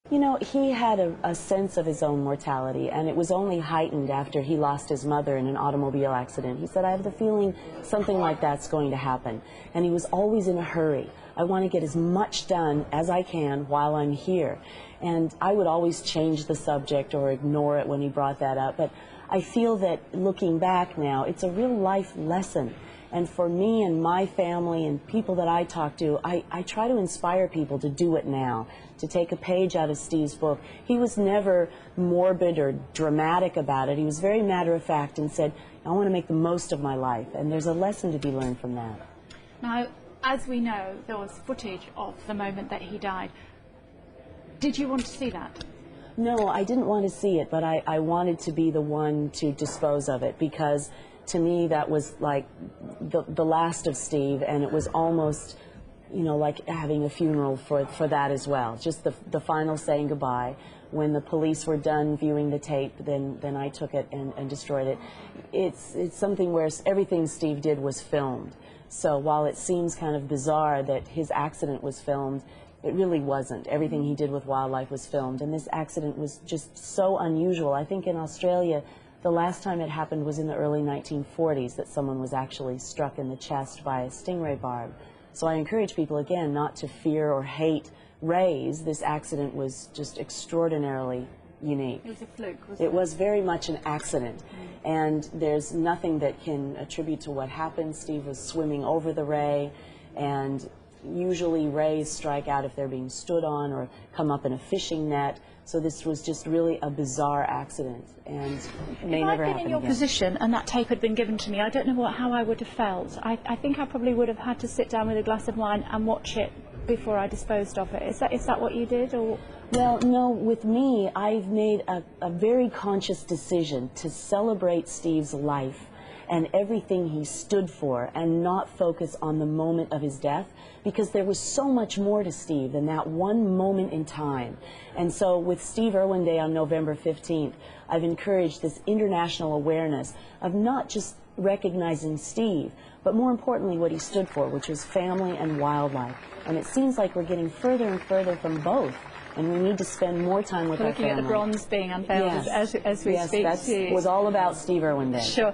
You know, he had a sense of his own mortality, and it was only heightened after he lost his mother in an automobile accident. He said, I have the feeling something like that's going to happen. And he was always in a hurry. I want to get as much done as I can while I'm here. And I would always change the subject or ignore it when he brought that up. But I feel that looking back now, it's a real life lesson. And for me and my family and people that I talk to, I try to inspire people to do it now, to take a page out of Steve's book. He was never morbid or dramatic about it. He was very matter-of-fact and said, I want to make the most of my life. And there's a lesson to be learned from that. Now, as we know, there was footage of the moment that he died. Did you want to see that? No, I didn't want to see it, but I wanted to be the one to dispose of it, because to me that was like the last of Steve, and it was almost, you know, like having a funeral for that as well. Just the final saying goodbye. When the police were done viewing the tape, then I took it and destroyed it. It's something where everything Steve did was filmed. So while it seems kind of bizarre that his accident was filmed, it really wasn't. Everything he did with wildlife was filmed, and this accident was just so unusual. I think in Australia, the last time it happened was in the early 1940s, that someone was actually struck in the chest by a stingray barb. So I encourage people, again, not to fear or hate rays. This accident was just extraordinarily unique. It was a fluke, wasn't it? It was very much an accident, and there's nothing that can attribute to what happened. Steve was swimming over the ray, and usually rays strike out if they're being stood on or come up in a fishing net. So this was just really a bizarre accident, and may never happen again. If I'd been in your position and that tape had been given to me, I don't know how I would have felt. I think I probably would have had to sit down with a glass of wine and watch it before I disposed of it. Is that what you did? Or? Well, no, with me, I've made a very conscious decision to celebrate Steve's life and everything he stood for, and not focus on the moment of his death, because there was so much more to Steve than that one moment in time. And so with Steve Irwin Day on November 15th, I've encouraged this international awareness of not just recognizing Steve, but more importantly what he stood for, which was family and wildlife. And it seems like we're getting further and further from both, and we need to spend more time with our family. Looking at the bronze being unveiled as we speak. Yes, that was all about Steve Irwin Day. Sure.